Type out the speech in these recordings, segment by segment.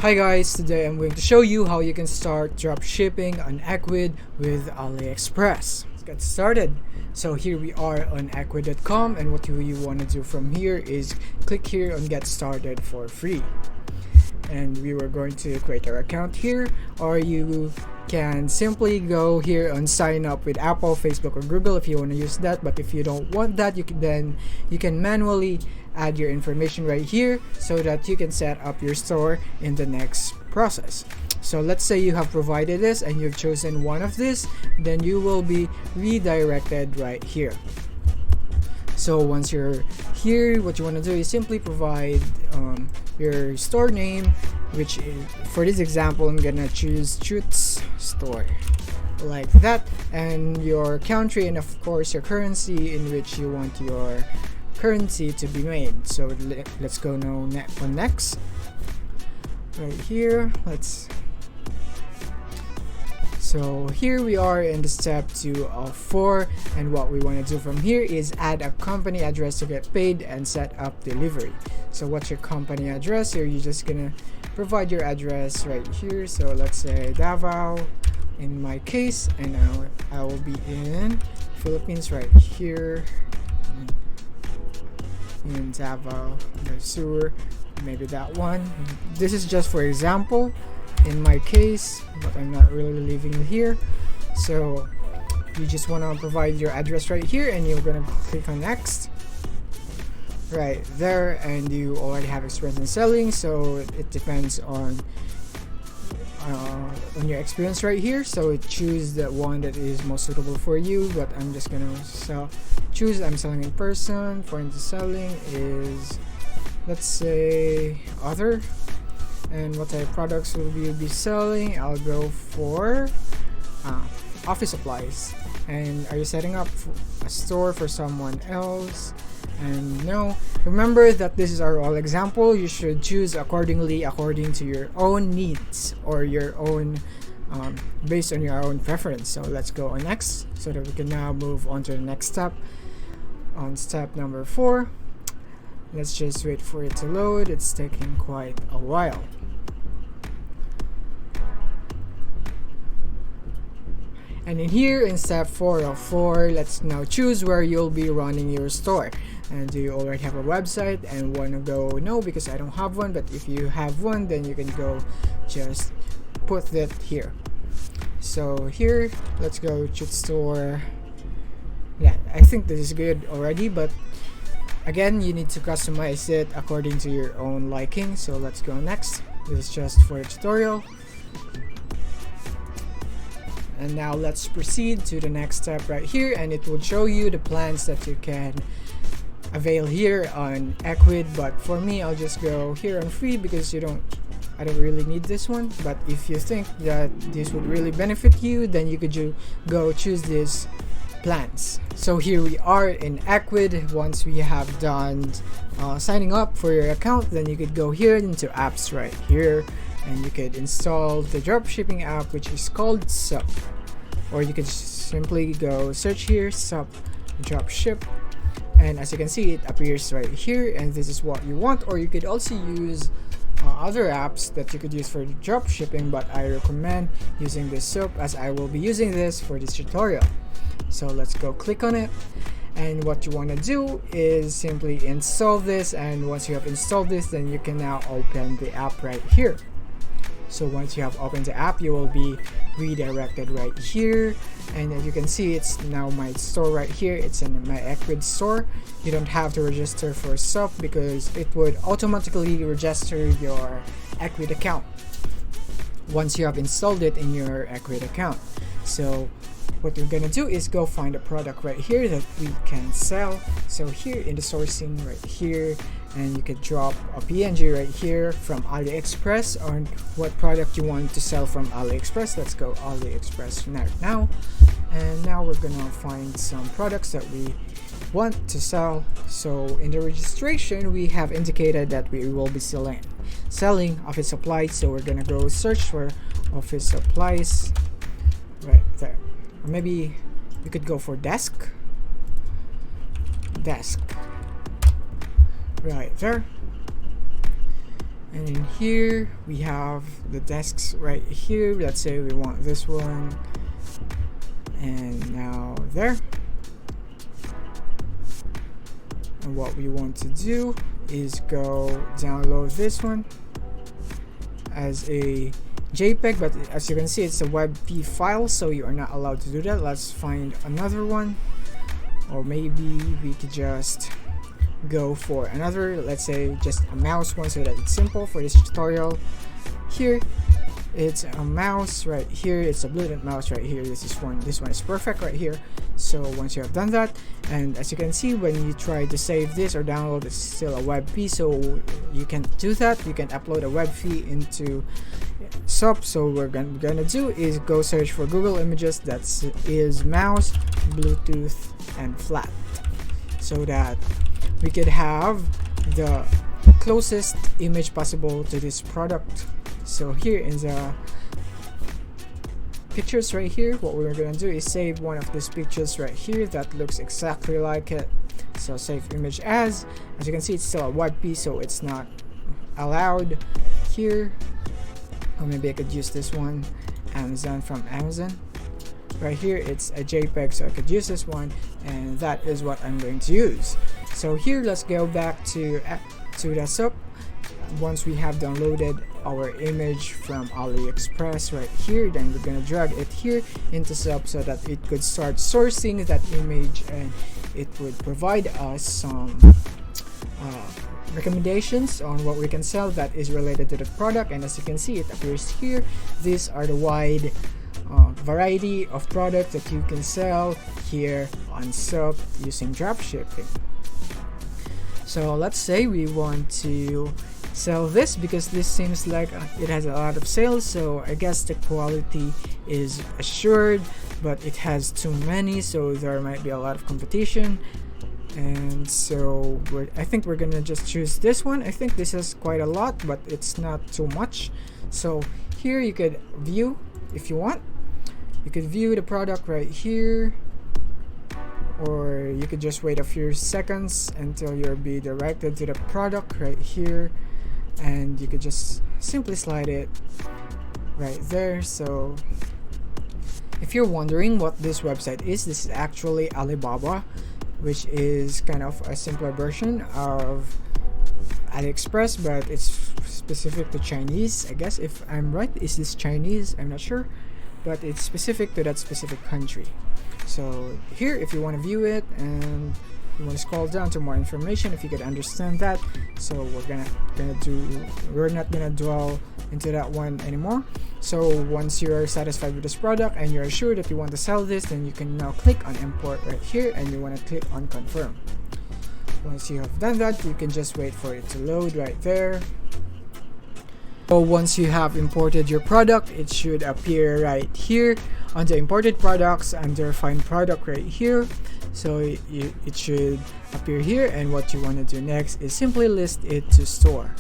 Hi guys, today I'm going to show you how you can start drop shipping on Ecwid with Aliexpress. Let's get started. So here we are on ecwid.com, and what you want to do from here is click here on get started for free. And we were going to create our account here, or you can simply go here and sign up with Apple, Facebook, or Google if you want to use that. But if you don't want that, you can manually add your information right here so that you can set up your store in the next process. So let's say you have provided this and you've chosen one of this, then you will be redirected right here. So once you're here, what you want to do is simply provide your store name, which is, for this example, I'm gonna choose Chutes Store, like that, and your country, and of course your currency in which you want your currency to be made. So let's go now on next. Right here, so here we are in the step 2 of 4, and what we want to do from here is add a company address to get paid and set up delivery. So what's your company address? Here you're just gonna provide your address right here. So let's say Davao in my case, and I will be in Philippines right here in Davao, the sewer, maybe that one. This is just for example in my case, but I'm not really living here. So you just want to provide your address right here, and you're gonna click on next right there, and you already have experience in selling, so it depends on your experience right here. So choose the one that is most suitable for you, but I'm just gonna choose I'm selling in person. Foreign to selling is, let's say, other. And what type of products will you be selling? I'll go for office supplies. And are you setting up a store for someone else? And no, remember that this is our all example. You should choose accordingly according to your own needs, or your own based on your own preference. So let's go on next, so that we can now move on to the next step. On step number 4, let's just wait for it to load. It's taking quite a while. And in here, in step 4 of 4, let's now choose where you'll be running your store. And do you already have a website and want to go? No, because I don't have one. But if you have one, then you can go just put that here. So here, let's go Chute Store. Yeah, I think this is good already, but again, you need to customize it according to your own liking. So let's go next. This is just for a tutorial. And now let's proceed to the next step right here, and it will show you the plans that you can avail here on Ecwid. But for me, I'll just go here on free because I don't really need this one. But if you think that this would really benefit you, then you could go choose this plans. So here we are in Ecwid. Once we have done signing up for your account, then you could go here into apps right here, and you could install the dropshipping app, which is called Sup, or you could simply go search here Sup Dropship, and as you can see, it appears right here, and this is what you want. Or you could also use other apps that you could use for dropshipping, but I recommend using this Sup, as I will be using this for this tutorial. So let's go click on it, and what you want to do is simply install this, and once you have installed this, then you can now open the app right here. So once you have opened the app, you will be redirected right here, and as you can see, it's now my store right here. It's in my Ecwid store. You don't have to register for Sup because it would automatically register your Ecwid account once you have installed it in your Ecwid account. So what you're gonna do is go find a product right here that we can sell. So here in the sourcing right here, and you could drop a PNG right here from Aliexpress on what product you want to sell from Aliexpress. Let's go Aliexpress now, and now we're gonna find some products that we want to sell. So in the registration, we have indicated that we will be selling office supplies, so we're gonna go search for office supplies right there. Or maybe we could go for desk right there. And in here we have the desks right here. Let's say we want this one, and now there. And what we want to do is go download this one as a JPEG, but as you can see, it's a WebP file, so you are not allowed to do that. Let's find another one, or maybe we could just go for another, let's say just a mouse one, so that it's simple for this tutorial. Here it's a mouse right here, it's a Bluetooth mouse right here. This one is perfect right here. So once you have done that, and as you can see, when you try to save this or download, it's still a WebP, so you can do that. You can upload a WebP into SUP. So what we're gonna do is go search for Google Images that is mouse, Bluetooth, and flat, so that we could have the closest image possible to this product. So here in the pictures right here, what we're gonna do is save one of these pictures right here that looks exactly like it. So save image as you can see, it's still a WebP, so it's not allowed here. Or maybe I could use this one, Amazon, from Amazon. Right here it's a JPEG, so I could use this one, and that is what I'm going to use. So here, let's go back to the SUP. Once we have downloaded our image from Aliexpress right here, then we're gonna drag it here into SUP so that it could start sourcing that image, and it would provide us some recommendations on what we can sell that is related to the product. And as you can see, it appears here. These are the wide variety of products that you can sell here on SUP using dropshipping. So let's say we want to sell this because this seems like it has a lot of sales, so I guess the quality is assured, but it has too many, so there might be a lot of competition. And so I think we're gonna just choose this one. I think this is quite a lot, but it's not too much. So here you could view, if you want, you could view the product right here, or you could just wait a few seconds until you'll be directed to the product right here, and you could just simply slide it right there. So if you're wondering what this website is, this is actually Alibaba, which is kind of a simpler version of Aliexpress, but it's specific to Chinese, I guess. If I'm right, is this Chinese? I'm not sure, but it's specific to that specific country. So here, if you want to view it and you want to scroll down to more information, if you could understand that. So we're not gonna dwell into that one anymore. So once you're satisfied with this product and you're sure that you want to sell this, then you can now click on import right here, and you want to click on confirm. Once you have done that, you can just wait for it to load right there. So once you have imported your product, it should appear right here under imported products under find product right here. So it should appear here, and what you want to do next is simply list it to store.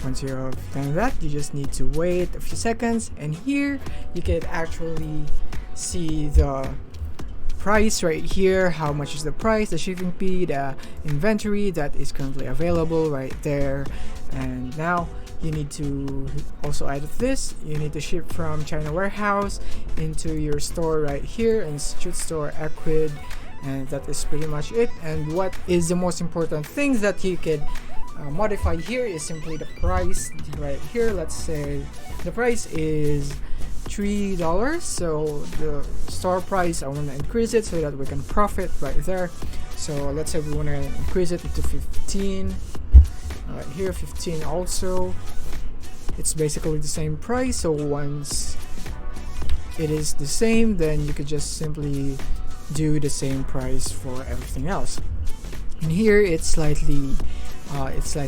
Once you have done that, you just need to wait a few seconds, and here you can actually see the price right here, how much is the price, the shipping fee, the inventory that is currently available right there. And now you need to also add this, you need to ship from China warehouse into your store right here, Institute Store Ecwid, and that is pretty much it. And what is the most important thing that you could modify here is simply the price right here. Let's say the price is $3, so the store price, I want to increase it so that we can profit right there. So let's say we want to increase it to 15 right here, 15 also. It's basically the same price, so once it is the same, then you could just simply do the same price for everything else. And here it's slightly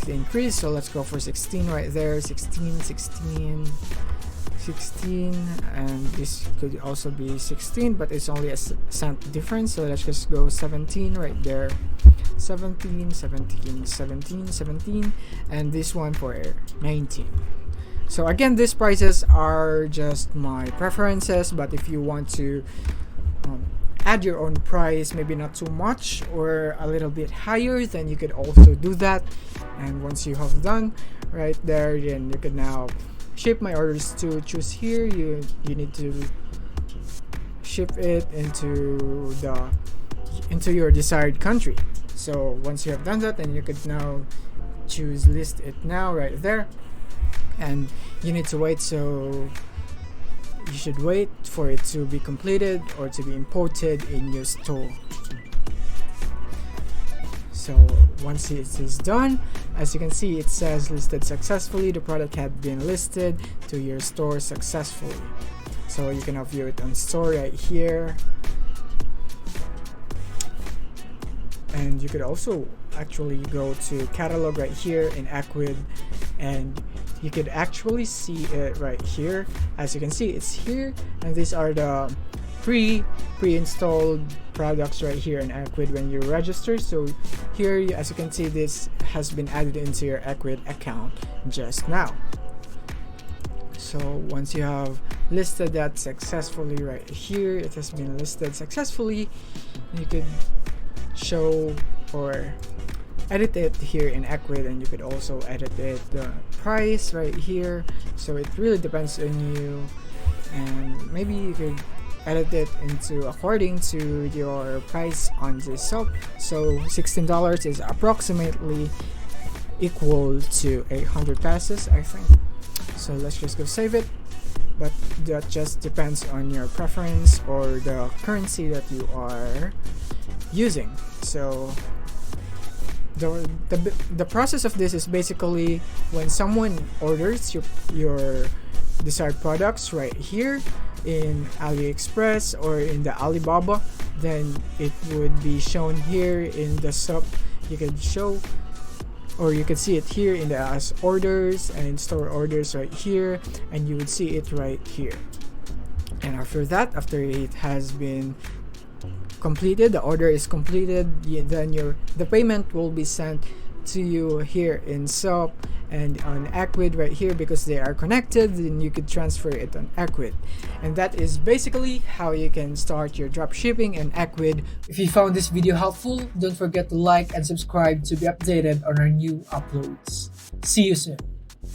increased, so let's go for 16 right there, 16, 16, 16, and this could also be 16, but it's only a cent difference, so let's just go 17 right there, 17, 17, 17, 17, and this one for 19. So again, these prices are just my preferences, but if you want to add your own price, maybe not too much or a little bit higher, then you could also do that. And once you have done right there, then you can now ship my orders to choose here. You need to ship it into your desired country. So once you have done that, then you could now choose list it now right there, and you need to wait. So you should wait for it to be completed or to be imported in your store. So once it is done, as you can see, it says listed successfully. The product had been listed to your store successfully. So you can now view it on store right here. And you could also actually go to catalog right here in Ecwid, and you could actually see it right here. As you can see, it's here, and these are the pre-installed products right here in Ecwid when you register. So here, as you can see, this has been added into your Ecwid account just now. So once you have listed that successfully right here, it has been listed successfully, you could show or edit it here in Ecwid, and you could also edit it the price right here. So it really depends on you, and maybe you could edit it into according to your price on this shop. So $16 is approximately equal to 800 pesos, I think. So let's just go save it, but that just depends on your preference or the currency that you are using. So the process of this is basically when someone orders your desired products right here in Aliexpress or in the Alibaba, then it would be shown here in the shop. You can show, or you can see it here in the as orders and store orders right here, and you would see it right here. And after that, after it has been completed, the order is completed, then the payment will be sent to you here in shop and on Ecwid right here, because they are connected. Then you could transfer it on Ecwid, and that is basically how you can start your dropshipping in Ecwid. If you found this video helpful, don't forget to like and subscribe to be updated on our new uploads. See you soon.